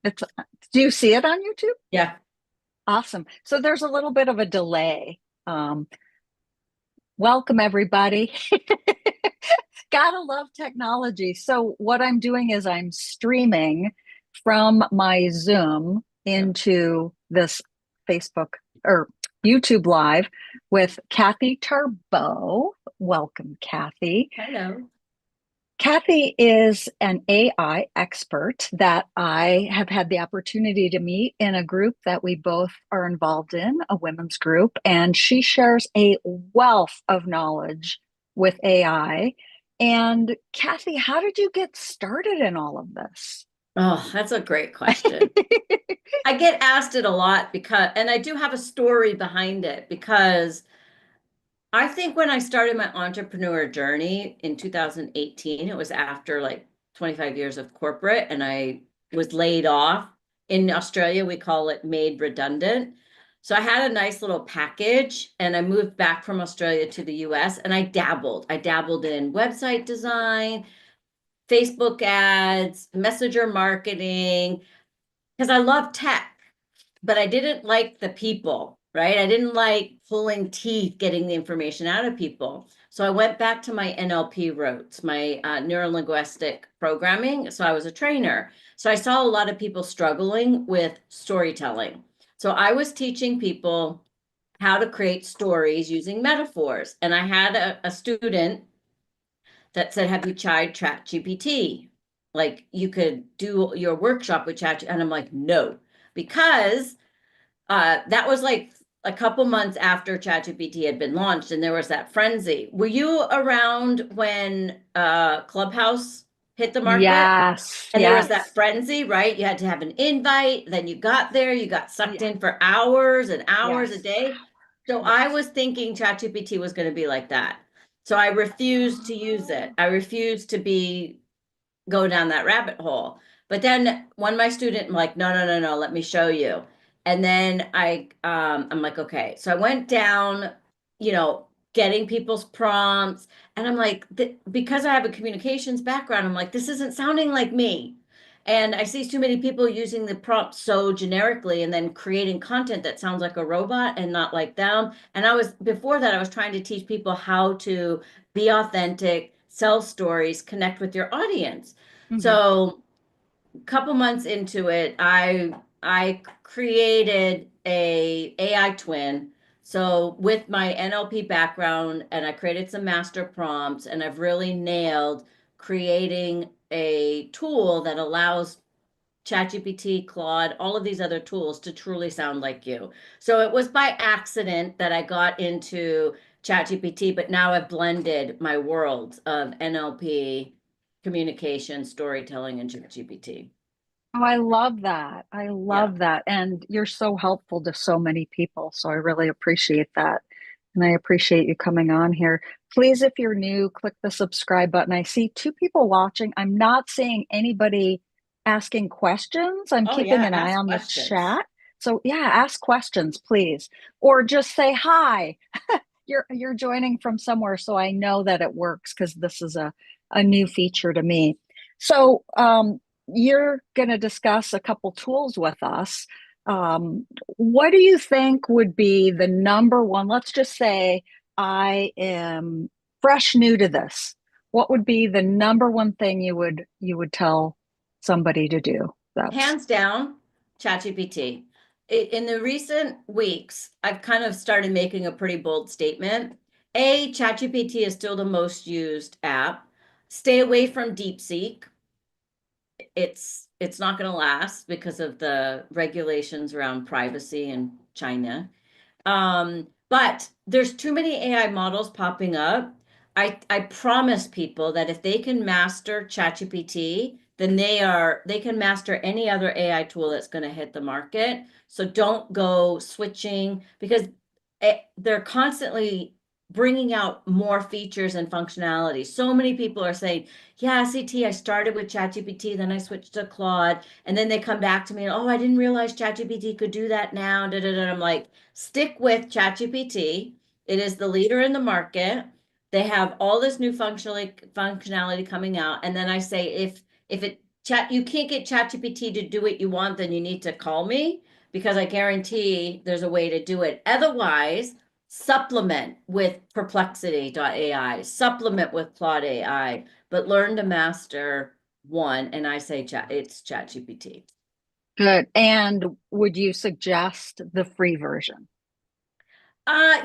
It's, do you see it on YouTube? Yeah. Awesome. So there's a little bit of a delay. Um, Welcome, everybody. Gotta love technology. So what I'm doing is I'm streaming from my Zoom Yep. into this Facebook or YouTube Live with Cathi Tarbow. Welcome, Cathi. Hello. Cathi is an AI expert that I have had the opportunity to meet in a group that we both are involved in, a women's group, and she shares a wealth of knowledge with AI. And Cathi, how did you get started in all of this? Oh, that's a great question. I get asked it a lot because, and I do have a story behind it because I think when I started my entrepreneur journey in 2018, it was after like 25 years of corporate and I was laid off. In Australia, we call it made redundant. So I had a nice little package and I moved back from Australia to the US and I dabbled. I dabbled in website design, Facebook ads, messenger marketing, because I love tech, but I didn't like the people, right? I didn't like pulling teeth, getting the information out of people. So I went back to my NLP roots, my neuro linguistic programming. So I was a trainer. So I saw a lot of people struggling with storytelling. So I was teaching people how to create stories using metaphors. And I had a student that said, "Have you tried ChatGPT? Like you could do your workshop with Chat." And I'm like, no, because that was like a couple months after ChatGPT had been launched, and there was that frenzy. Were you around when Clubhouse hit the market? Yes, And there was that yes, frenzy, right? You had to have an invite, then you got there, you got sucked yeah, in for hours and hours a yes, day. So I yes. was thinking ChatGPT was going to be like that. So I refused to use it. Oh, I refused to be go down that rabbit hole. But then when my student I'm like, no, no, no, no, let me show you. And then I'm like, okay. So I went down, you know, getting people's prompts. And I'm like, because I have a communications background, I'm like, this isn't sounding like me. And I see too many people using the prompt so generically and then creating content that sounds like a robot and not like them. And before that, I was trying to teach people how to be authentic, sell stories, connect with your audience. mhm. So a couple months into it, I created a AI twin. So with my NLP background, and I created some master prompts, and I've really nailed creating a tool that allows ChatGPT, Claude, all of these other tools to truly sound like you. So it was by accident that I got into ChatGPT, but now I've blended my worlds of NLP, communication, storytelling, and ChatGPT. Oh, I love that. I Yeah. love that. And you're so helpful to so many people. So I really appreciate that. And I appreciate you coming on here. Please, if you're new, click the subscribe button. I see two people watching. I'm not seeing anybody asking questions. I'm Oh, keeping yeah. an eye Ask on the questions. chat. So yeah, ask questions, please. Or just say hi. You're joining from somewhere, so I know that it works because this is a new feature to me. So you're going to discuss a couple tools with us. What do you think would be the number one? Let's just say I am fresh new to this. What would be the number one thing you would tell somebody to do? That's Hands down, ChatGPT. In the recent weeks, I've kind of started making a pretty bold statement. ChatGPT is still the most used app. Stay away from DeepSeek. It's not going to last because of the regulations around privacy in China. But there's too many AI models popping up. I promise people that if they can master ChatGPT, then they can master any other AI tool that's going to hit the market. So don't go switching because they're constantly bringing out more features and functionality. So many people are saying, "Yeah, CT, I started with ChatGPT, then I switched to Claude," and then they come back to me, "Oh, I didn't realize ChatGPT could do that now." Da, da, da. I'm like, stick with ChatGPT. It is the leader in the market. They have all this new functionality coming out, and then I say if it you can't get ChatGPT to do what you want, then you need to call me because I guarantee there's a way to do it. Otherwise, supplement with Perplexity AI, supplement with Claude AI, but learn to master one. And I say it's ChatGPT. Good. And would you suggest the free version?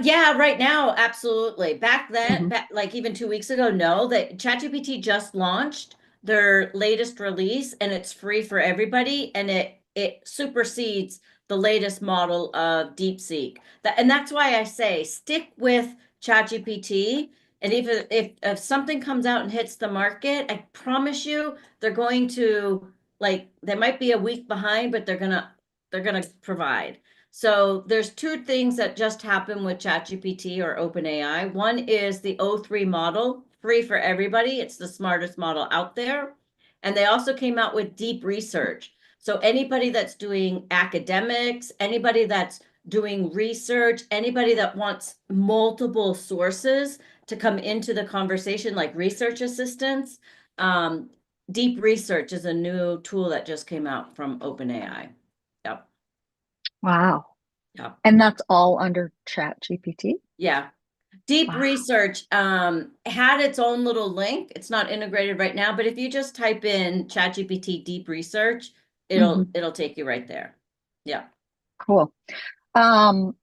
Yeah, right now, absolutely. Back then, Mhm. like even 2 weeks ago, no, that ChatGPT just launched their latest release and it's free for everybody and it supersedes the latest model of DeepSeek. And that's why I say stick with ChatGPT. And if something comes out and hits the market, I promise you they're going to like they might be a week behind, but they're gonna provide. So there's two things that just happened with ChatGPT or OpenAI. One is the O3 model, free for everybody. It's the smartest model out there. And they also came out with deep research. So anybody that's doing academics, anybody that's doing research, anybody that wants multiple sources to come into the conversation, like research assistants, deep research is a new tool that just came out from OpenAI. Yep. Wow. Yep. And that's all under Chat GPT? Yeah. Deep Wow. research had its own little link. It's not integrated right now, but if you just type in ChatGPT deep research, it'll Mhm. it'll take you right there. Yeah, Cool. Um,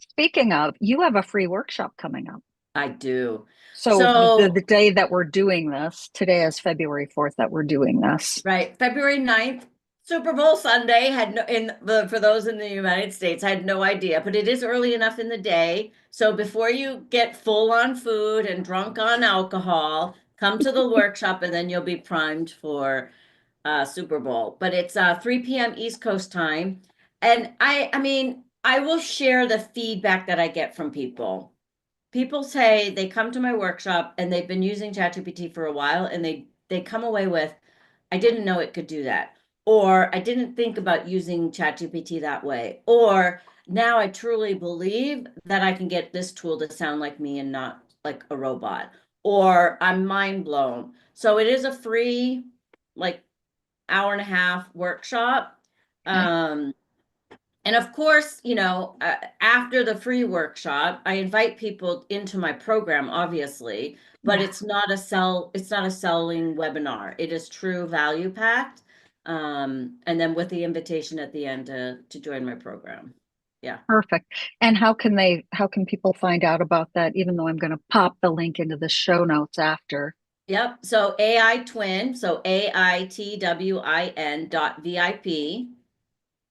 Speaking of, you have a free workshop coming up. I do. So the So, day that we're doing this, today is February 4th that we're doing this. right, February 9th, Super Bowl Sunday had no in the for those in the United States, I had no idea, but it is early enough in the day. So before you get full on food and drunk on alcohol, come to the workshop and then you'll be primed for Super Bowl, but it's 3 p.m. East Coast time. And I mean, I will share the feedback that I get from people. People say they come to my workshop and they've been using ChatGPT for a while and they come away with, I didn't know it could do that. Or I didn't think about using ChatGPT that way. Or now I truly believe that I can get this tool to sound like me and not like a robot. Or I'm mind blown. So it is a free, like hour and a half workshop. Okay. Um, and of course, after the free workshop, I invite people into my program, obviously, but Yeah, it's not a selling webinar. It is true value packed. And then with the invitation at the end to join my program. Yeah. perfect. And how can people find out about that, even though I'm going to pop the link into the show notes after? Yep. So AI twin, so AITWIN.VIP,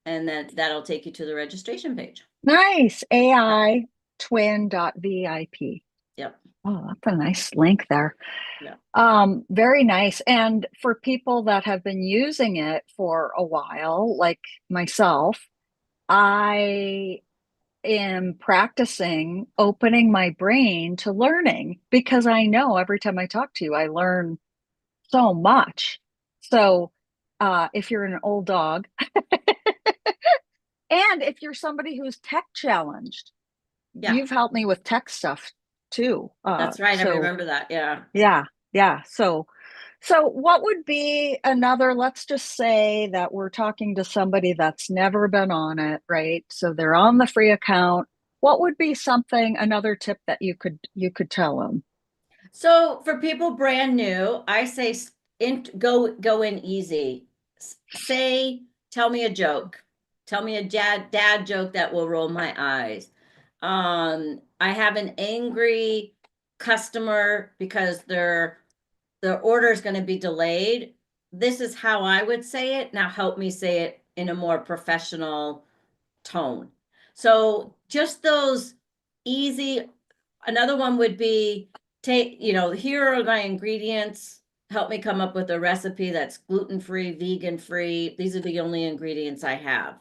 and then that'll take you to the registration page. Nice. Yep. AI twin.vip. Yep. Oh, that's a nice link there. Yep. Very nice. And for people that have been using it for a while, like myself, I am practicing opening my brain to learning because I know every time I talk to you, I learn so much. So, if you're an old dog and if you're somebody who's tech challenged, Yeah. you've helped me with tech stuff too. That's right. I So remember that. Yeah. yeah, yeah. So what would be another, let's just say that we're talking to somebody that's never been on it, right? So they're on the free account. What would be something, another tip that you could tell them? So for people brand new, I say go in easy. Say, tell me a joke. Tell me a dad joke that will roll my eyes. I have an angry customer because their order is going to be delayed. This is how I would say it. Now help me say it in a more professional tone. So just those easy, another one would be here are my ingredients. Help me come up with a recipe that's gluten-free, vegan-free. These are the only ingredients I have.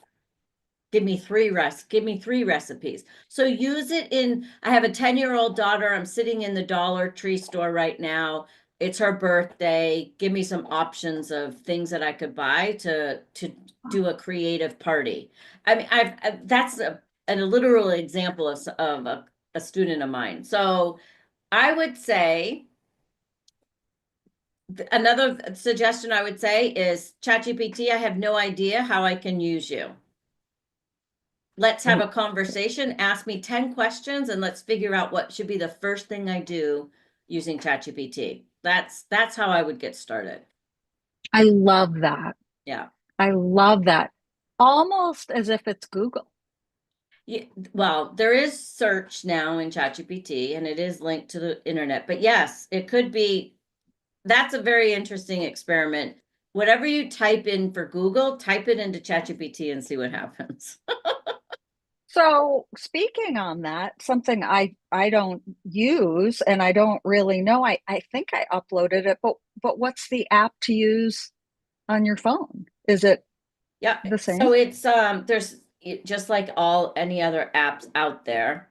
Give me three recipes. So use it in, I have a 10-year-old daughter. I'm sitting in the Dollar Tree store right now. It's her birthday. Give me some options of things that I could buy to do a creative party. I mean, that's a literal example of a student of mine. So I would say Another suggestion I would say is ChatGPT, I have no idea how I can use you. Let's have I, a conversation. Ask me 10 questions and let's figure out what should be the first thing I do using ChatGPT. That's how I would get started. I love that. Yeah. I love that. Almost as if it's Google. Yeah, well, there is search now in ChatGPT and it is linked to the internet. But yes, it could be. That's a very interesting experiment. Whatever you type in for Google, type it into ChatGPT and see what happens. So speaking on that, something I don't use and I don't really know. I think I uploaded it, but what's the app to use on your phone? Is it Yeah, the so same? it's there's just like all any other apps out there.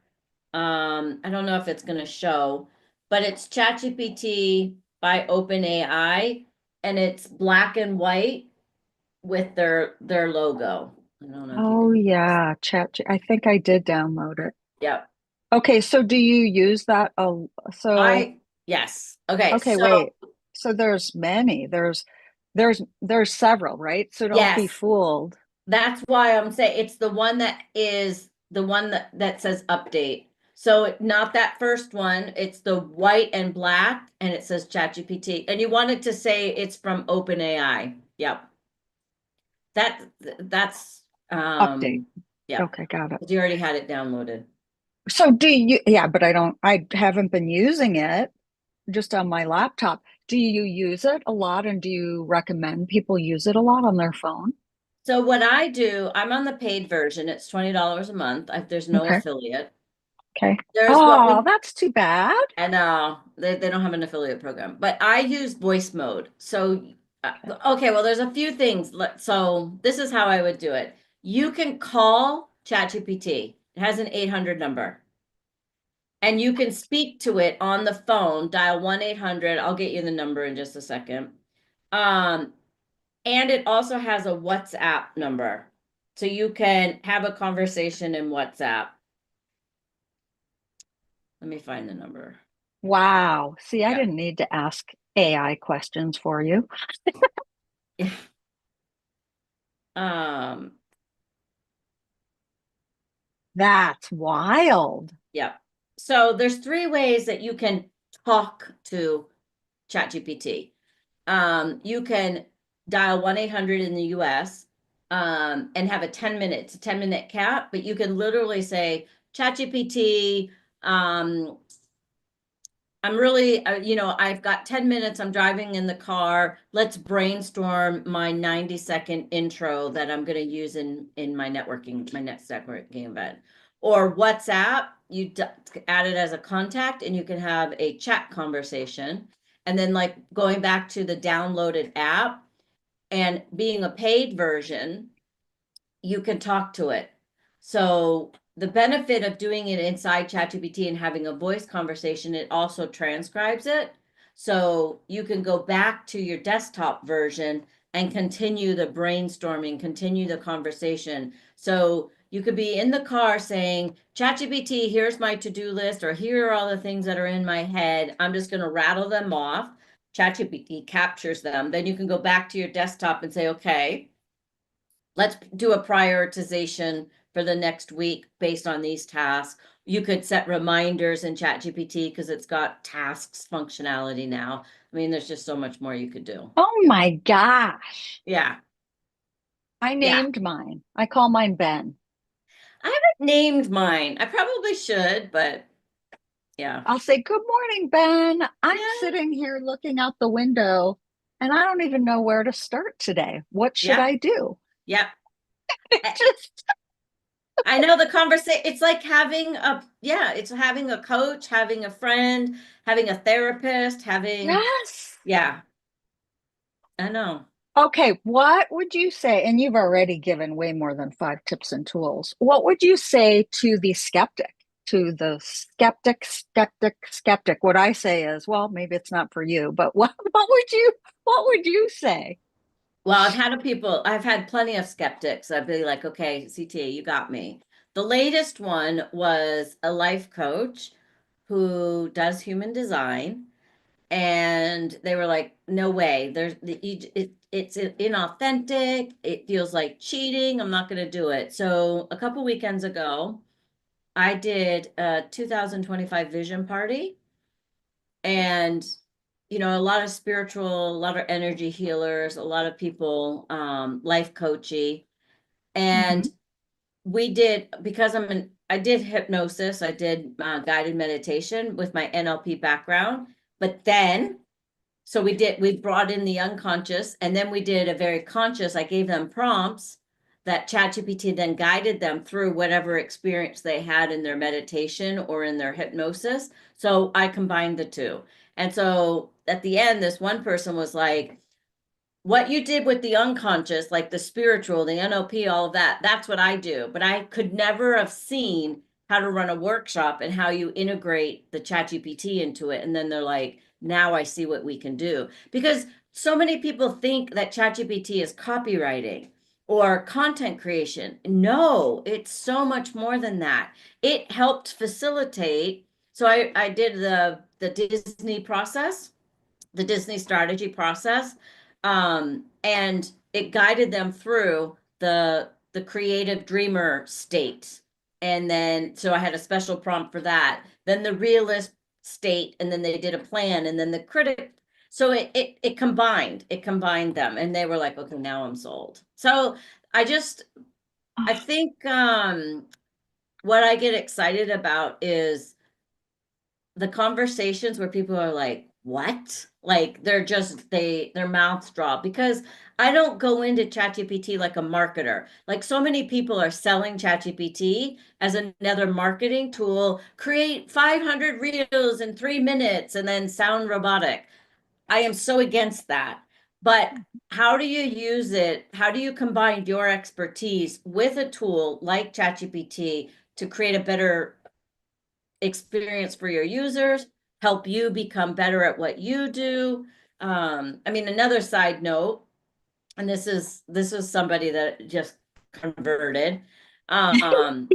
I don't know if it's gonna show, but it's ChatGPT by OpenAI, and it's black and white with their logo. I don't know if you Oh can. yeah, I think I did download it. Yeah, Okay, so do you use that? Oh, so yes. Okay, okay, so wait. So there's many. There's several, right? So don't be yes, fooled. that's why I'm saying it's the one that is the one that says update. So not that first one, it's the white and black and it says ChatGPT. And you wanted to say it's from OpenAI. Yep. That that's Update. yep. Okay, got it. You already had it downloaded. So do you, yeah, but I haven't been using it just on my laptop. Do you use it a lot and do you recommend people use it a lot on their phone? So what I do, I'm on the paid version. It's $20 a month. There's no Okay. affiliate. Okay. There's what Oh, we that's too bad. And they don't have an affiliate program, but I use voice mode. So, Okay. okay, well, there's a few things. So this is how I would do it. You can call ChatGPT. It has an 800 number, and you can speak to it on the phone. Dial 1-800. I'll get you the number in just a second. Um, and it also has a WhatsApp number, so you can have a conversation in WhatsApp. Let me find the number. Wow. See, I Yeah. didn't need to ask AI questions for you. Um, That's wild. Yeah. So there's three ways that you can talk to ChatGPT. You can dial 1-800 in the US and have a 10-minute cap, but you can literally say, ChatGPT, um, I'm really, I've got 10 minutes. I'm driving in the car. Let's brainstorm my 90-second intro that I'm going to use in my next networking event. Or WhatsApp, add it as a contact and you can have a chat conversation. And then like going back to the downloaded app and being a paid version, you can talk to it. So the benefit of doing it inside ChatGPT and having a voice conversation, it also transcribes it. So you can go back to your desktop version and continue the brainstorming, continue the conversation. So you could be in the car saying, ChatGPT, here's my to-do list, or here are all the things that are in my head. I'm just going to rattle them off. ChatGPT captures them. Then you can go back to your desktop and say, okay, let's do a prioritization for the next week based on these tasks. You could set reminders in ChatGPT because it's got tasks functionality now. I mean, there's just so much more you could do. Oh my gosh. Yeah. I Yeah. named mine. I call mine Ben. I haven't named mine. I probably should, but yeah. I'll say, Good morning, Ben. I'm Yeah. sitting here looking out the window and I don't even know where to start today. What should Yeah. I do? Yeah. Just, I know the conversation, it's like it's having a coach, having a friend, having a therapist, yes. yeah, I know. Okay, what would you say? And you've already given way more than five tips and tools. What would you say to the skeptic? To the skeptic. What I say is, well, maybe it's not for you, but what would you say? Well, I've had plenty of skeptics. I'd be like, okay, CTA, you got me. The latest one was a life coach who does human design. And they were like, no way, it's inauthentic, it feels like cheating, I'm not going to do it. So a couple weekends ago, I did a 2025 vision party, and a lot of spiritual, a lot of energy healers, a lot of people, life coachy. Hmm. And we did, because I did hypnosis, I did guided meditation with my NLP background, but then we brought in the unconscious, and then we did a very conscious. I gave them prompts that ChatGPT then guided them through whatever experience they had in their meditation or in their hypnosis. So I combined the two. And so at the end, this one person was like, what you did with the unconscious, like the spiritual, the NLP, all of that, that's what I do. But I could never have seen how to run a workshop and how you integrate the ChatGPT into it. And then they're like, now I see what we can do. Because so many people think that ChatGPT is copywriting or content creation. No, it's so much more than that. It helped facilitate. So I did the Disney process, the Disney strategy process. And it guided them through the creative dreamer state. And then so I had a special prompt for that. Then the realist state, and then they did a plan, and then the critic. So it combined them, and they were like, okay, now I'm sold. So I think what I get excited about is the conversations where people are like, what? Like their mouths drop, because I don't go into ChatGPT like a marketer. Like so many people are selling ChatGPT as another marketing tool, create 500 reels in 3 minutes and then sound robotic. I am so against that. But how do you use it? How do you combine your expertise with a tool like ChatGPT to create a better experience for your users, help you become better at what you do? I mean, another side note, and this is somebody that just converted. Um,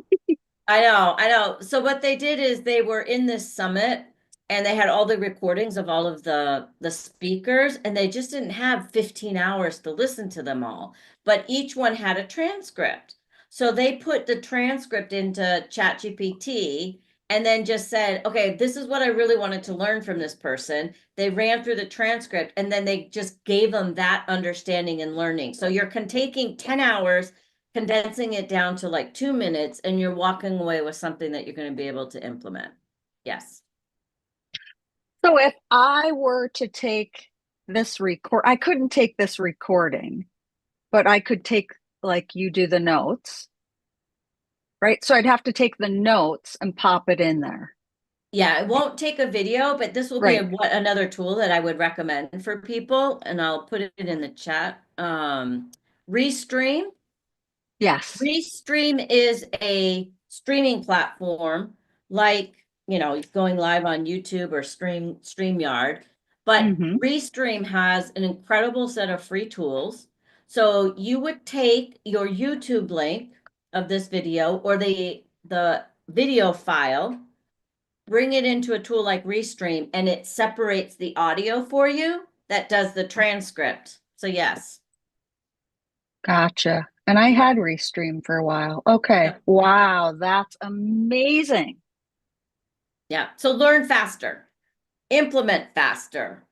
I know. So what they did is they were in this summit, and they had all the recordings of all of the speakers, and they just didn't have 15 hours to listen to them all. But each one had a transcript. So they put the transcript into ChatGPT and then just said, okay, this is what I really wanted to learn from this person. They ran through the transcript, and then they just gave them that understanding and learning. So you're taking 10 hours, condensing it down to like 2 minutes, and you're walking away with something that you're going to be able to implement. Yes. So if I were to take I couldn't take this recording, but I could take, like you do, the notes, right? So I'd have to take the notes and pop it in there. Yeah, it won't take a video, but this will be Right. another tool that I would recommend for people, and I'll put it in the chat. Restream. Yes. Restream is a streaming platform, like, going live on YouTube or StreamYard, but Hmm. Restream has an incredible set of free tools. So you would take your YouTube link of this video or the video file, bring it into a tool like Restream, and it separates the audio for you that does the transcript. So yes. Gotcha. And I Yep. had Restream for a while. Okay. Yep. Yep. Wow, that's amazing. Yeah. So learn faster, implement faster,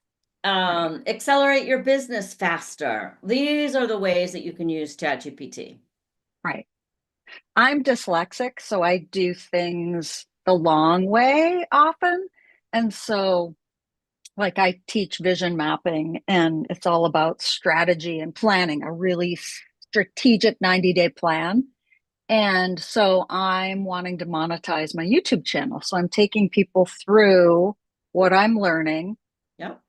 Right. accelerate your business faster. These are the ways that you can use ChatGPT. Right. I'm dyslexic, so I do things the long way often. And so, like, I teach vision mapping, and it's all about strategy and planning, a really strategic 90-day plan. And so I'm wanting to monetize my YouTube channel. So I'm taking people through what I'm learning Yep.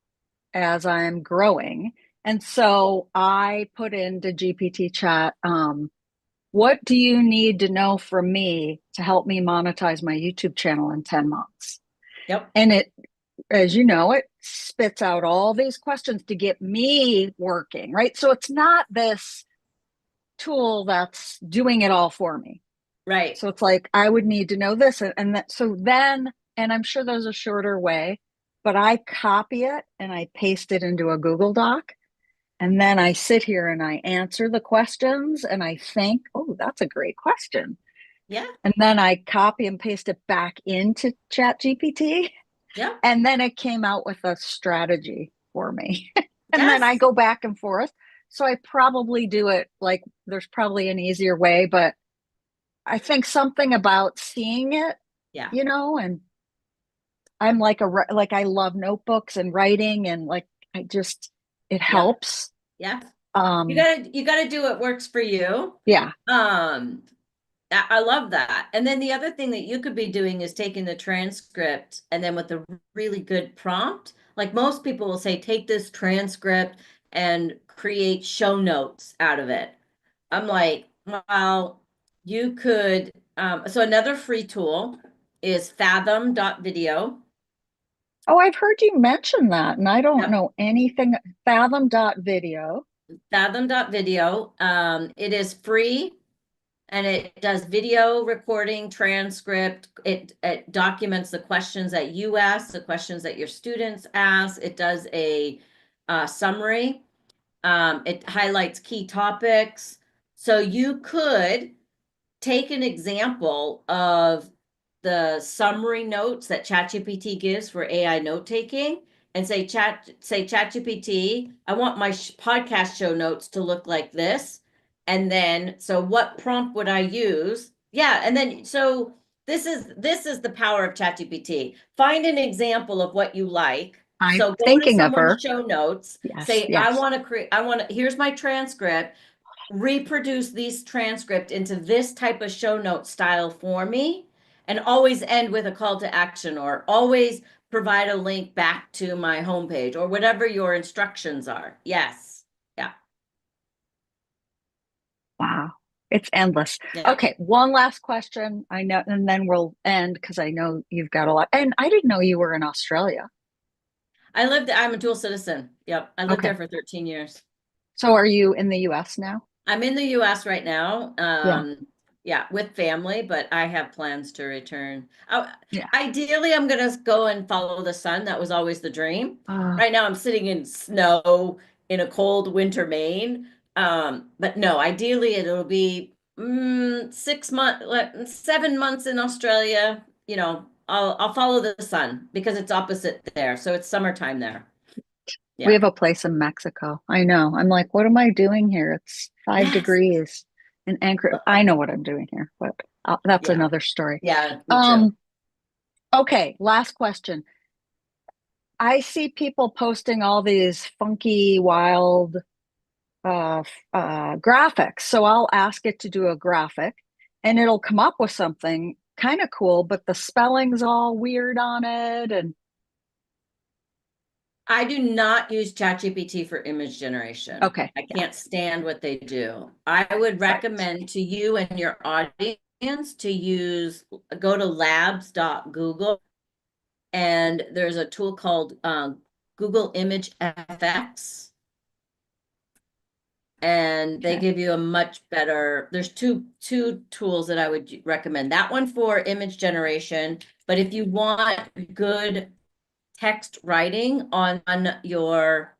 as I'm growing. And so I put into GPT chat, what do you need to know from me to help me monetize my YouTube channel in 10 months? Yep. And it, as you know, it spits out all these questions to get me working, right? So it's not this tool that's doing it all for me. Right. So it's like, I would need to know this and that. So then, and I'm sure there's a shorter way. but I copy it and I paste it into a Google Doc. And then I sit here and I answer the questions and I think, oh, that's a great question. Yeah. And then I copy and paste it back into ChatGPT. Yeah. And then it came out with a strategy for me. And then I Yes. go back and forth. So I probably do it like there's probably an easier way, but I think something about seeing it, Yeah. and I'm like like I love notebooks and writing and like I just it Yeah. helps. Yeah. Um You gotta do what works for you. yeah. Um, I love that. And then the other thing that you could be doing is taking the transcript and then with a really good prompt, like most people will say, take this transcript and create show notes out of it. I'm like, well, you could, so another free tool is fathom.video. Oh, I've heard you mention that and I don't Yep. know anything. Fathom.video. Fathom.video. It is free and it does video recording, transcript. It documents the questions that you ask, the questions that your students ask. It does a summary. It highlights key topics. So you could take an example of the summary notes that ChatGPT gives for AI note taking and say ChatGPT, I want my podcast show notes to look like this. And then, so what prompt would I use? Yeah, and then so this is the power of ChatGPT. Find an example of what you like. I'm So go to thinking of someone's her. show notes, Yes, say, I yes. want to create, I want to, here's my transcript, reproduce these transcript into this type of show note style for me, and always end with a call to action or always provide a link back to my homepage or whatever your instructions are. Yes. Yeah. Wow. It's endless. Yeah. Okay, one last question. I know, and then we'll end because I know you've got a lot. And I didn't know you were in Australia. I'm a dual citizen. Yep. I lived there Okay. for 13 years. So are you in the US now? I'm in the US right now. Yeah. Yeah, with family, but I have plans to return. Yeah. Ideally, I'm gonna go and follow the sun. That was always the dream. Uh, Right now, I'm sitting in snow in a cold winter Maine. But no, ideally, it'll be 6 months, 7 months in Australia. I'll follow the sun because it's opposite there, so it's summertime there. we Yeah. have a place in Mexico. I know. I'm like, what am I doing here? It's five Yes. degrees in Anchorage. I know what I'm doing here, but that's Yeah. another story. Yeah. Me too. Um, okay, last question. I see people posting all these funky, wild graphics. So I'll ask it to do a graphic and it'll come up with something kind of cool, but the spelling's all weird on it. And I do not use ChatGPT for image generation. okay, I yeah, can't stand what they do. I would right. recommend to you and your audience to go to labs.google, and there's a tool called Google Image FX, and they Okay, give you a much better, there's two tools that I would recommend. That one for image generation, but if you want good text writing on your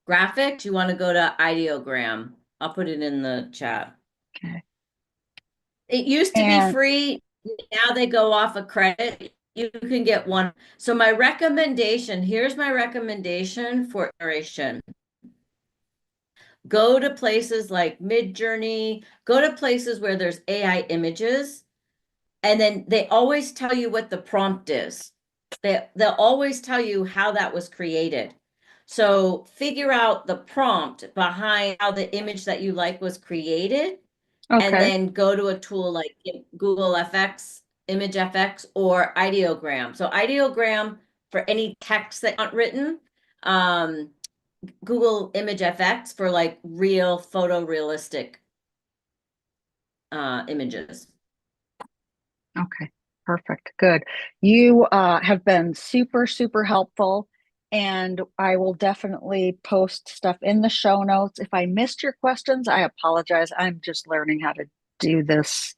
graphics, you want to go to Ideogram. I'll put it in the chat. okay. It used to be And free. Now they go off a credit. You can get one. So here's my recommendation for iteration. Go to places like Midjourney, go to places where there's AI images, and then they always tell you what the prompt is. They'll always tell you how that was created. So figure out the prompt behind how the image that you like was created, and okay, then go to a tool like Google FX, Image FX, or Ideogram. So Ideogram for any text that aren't written, um, Google Image FX for like real photorealistic images. okay, perfect, good. You have been super, super helpful. And I will definitely post stuff in the show notes. If I missed your questions, I apologize. I'm just learning how to do this.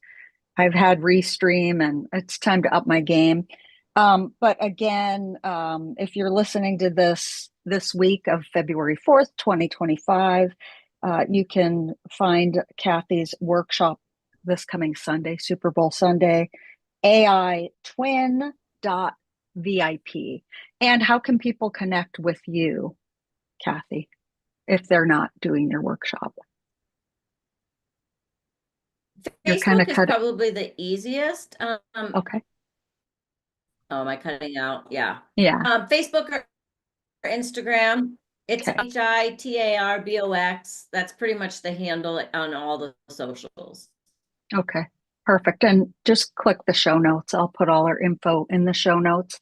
I've had Restream and it's time to up my game. But again, if you're listening to this week of February 4th, 2025, you can find Cathy's workshop this coming Sunday, Super Bowl Sunday, AI twin.vip. And how can people connect with you, Cathi, if they're not doing your workshop? You're kind of Facebook is cut. probably the easiest. Okay. Oh, am I cutting out? Yeah. Yeah. Facebook or Instagram. It's Okay. HITARBOX. That's pretty much the handle on all the socials. Okay. Perfect. And just click the show notes. I'll put all our info in the show notes.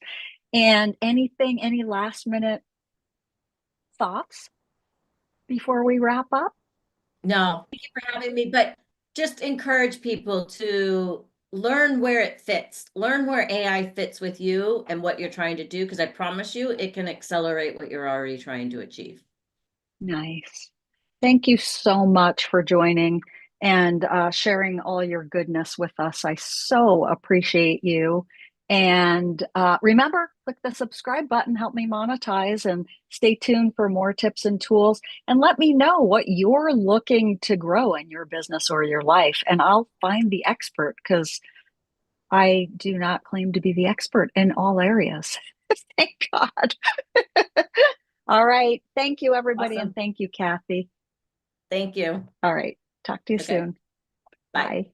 And anything, any last minute thoughts before we wrap up? No, thank you for having me, but just encourage people to learn where it fits, learn where AI fits with you and what you're trying to do, because I promise you it can accelerate what you're already trying to achieve. Nice. Thank you so much for joining and sharing all your goodness with us. I so appreciate you. And remember, click the subscribe button, help me monetize, and stay tuned for more tips and tools. And let me know what you're looking to grow in your business or your life. And I'll find the expert because I do not claim to be the expert in all areas. Thank God. All right. Thank you, everybody. And Awesome. thank you, Cathi. Thank you. All right. Talk to you Okay. soon. Bye. Bye.